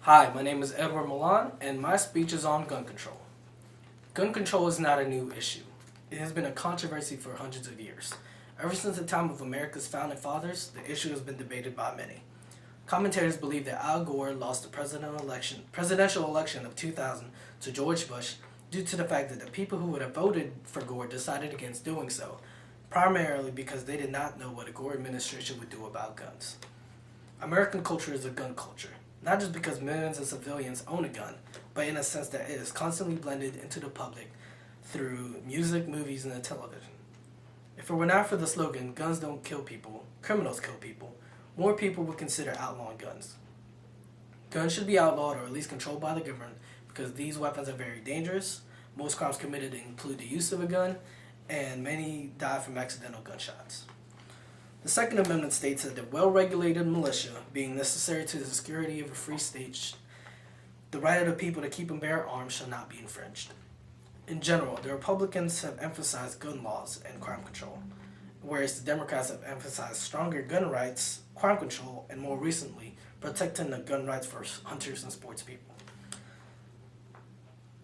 Hi, my name is Edward Milan, and my speech is on gun control. Gun control is not a new issue. It has been a controversy for hundreds of years. Ever since the time of America's founding fathers, the issue has been debated by many. Commentators believe that Al Gore lost the presidential election of 2000 to George Bush due to the fact that the people who would have voted for Gore decided against doing so, primarily because they did not know what a Gore administration would do about guns. American culture is a gun culture, not just because millions of civilians own a gun, but in a sense that it is constantly blended into the public through music, movies, and television. If it were not for the slogan, guns don't kill people, criminals kill people, more people would consider outlawing guns. Guns should be outlawed or at least controlled by the government because these weapons are very dangerous. Most crimes committed include the use of a gun, and many die from accidental gunshots. The Second Amendment states that the well-regulated militia, being necessary to the security of a free state, the right of the people to keep and bear arms shall not be infringed. In general, the Republicans have emphasized gun laws and crime control, whereas the Democrats have emphasized stronger gun rights, crime control, and more recently, protecting the gun rights for hunters and sports people.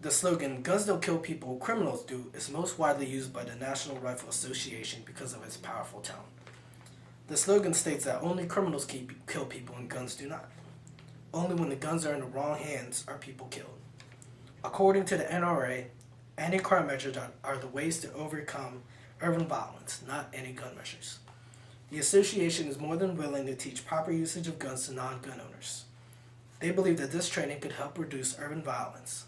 The slogan, "Guns don't kill people, criminals do," is most widely used by the National Rifle Association because of its powerful tone. The slogan states that only criminals kill people and guns do not. Only when the guns are in the wrong hands are people killed. According to the NRA, anti-crime measures are the ways to overcome urban violence, not anti-gun measures. The association is more than willing to teach proper usage of guns to non-gun owners. They believe that this training could help reduce urban violence.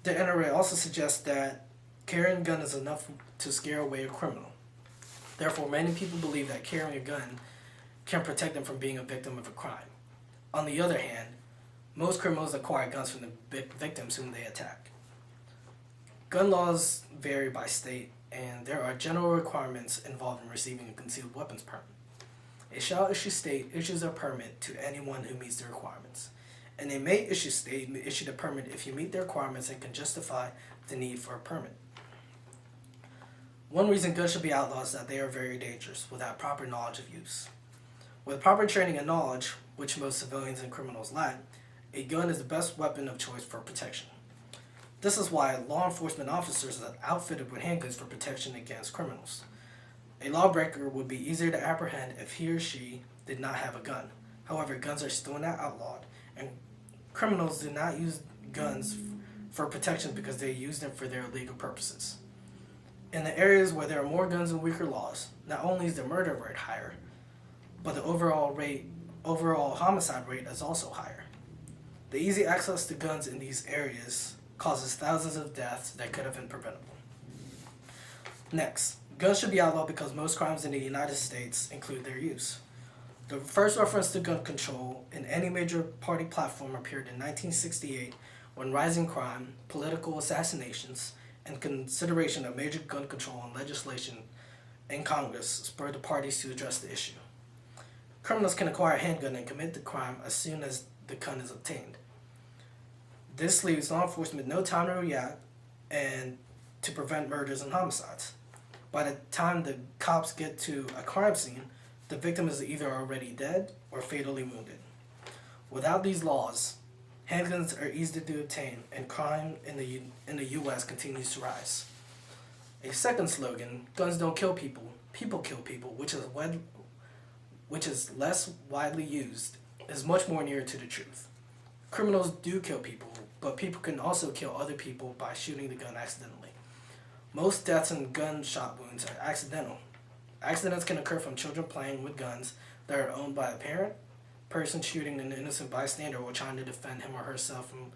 The NRA also suggests that carrying a gun is enough to scare away a criminal. Therefore, many people believe that carrying a gun can protect them from being a victim of a crime. On the other hand, most criminals acquire guns from the victims whom they attack. Gun laws vary by state, and there are general requirements involved in receiving a concealed weapons permit. A shall-issue state issues a permit to anyone who meets the requirements, and a may-issue state may issue the permit if you meet the requirements and can justify the need for a permit. One reason guns should be outlawed is that they are very dangerous without proper knowledge of use. With proper training and knowledge, which most civilians and criminals lack, a gun is the best weapon of choice for protection. This is why law enforcement officers are outfitted with handguns for protection against criminals. A lawbreaker would be easier to apprehend if he or she did not have a gun. However, guns are still not outlawed, and criminals do not use guns for protection because they use them for their illegal purposes. In the areas where there are more guns and weaker laws, not only is the murder rate higher, but the overall homicide rate is also higher. The easy access to guns in these areas causes thousands of deaths that could have been preventable. Next, guns should be outlawed because most crimes in the United States include their use. The first reference to gun control in any major party platform appeared in 1968 when rising crime, political assassinations, and consideration of major gun control and legislation in Congress spurred the parties to address the issue. Criminals can acquire a handgun and commit the crime as soon as the gun is obtained. This leaves law enforcement no time to react and to prevent murders and homicides. By the time the cops get to a crime scene, the victim is either already dead or fatally wounded. Without these laws, handguns are easy to obtain, and crime in the U.S. continues to rise. A second slogan, "Guns don't kill people, people kill people," which is less widely used, is much more near to the truth. Criminals do kill people, but people can also kill other people by shooting the gun accidentally. Most deaths and gunshot wounds are accidental. Accidents can occur from children playing with guns that are owned by a parent, person shooting an innocent bystander while trying to defend him or herself from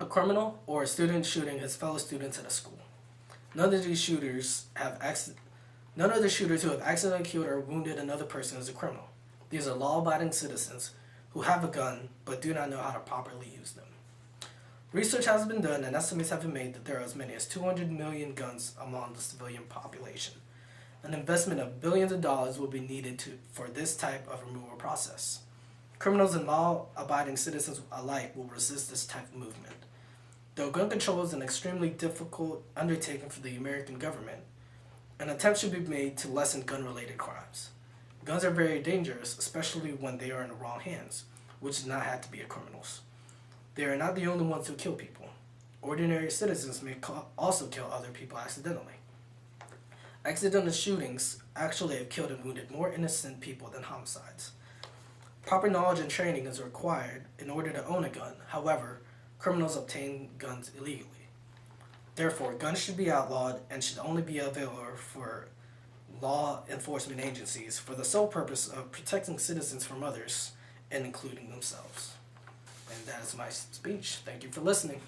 a criminal, or a student shooting his fellow students at a school. None of the shooters who have accidentally killed or wounded another person is a criminal. These are law-abiding citizens who have a gun but do not know how to properly use them. Research has been done and estimates have been made that there are as many as 200 million guns among the civilian population. An investment of billions of dollars will be needed for this type of removal process. Criminals and law-abiding citizens alike will resist this type of movement. Though gun control is an extremely difficult undertaking for the American government, an attempt should be made to lessen gun-related crimes. Guns are very dangerous, especially when they are in the wrong hands. which do not have to be criminals. They are not the only ones who kill people. Ordinary citizens may also kill other people accidentally. Accidental shootings actually have killed and wounded more innocent people than homicides. Proper knowledge and training is required in order to own a gun. However, criminals obtain guns illegally. Therefore, guns should be outlawed and should only be available for law enforcement agencies for the sole purpose of protecting citizens from others and including themselves. And that is my speech. Thank you for listening.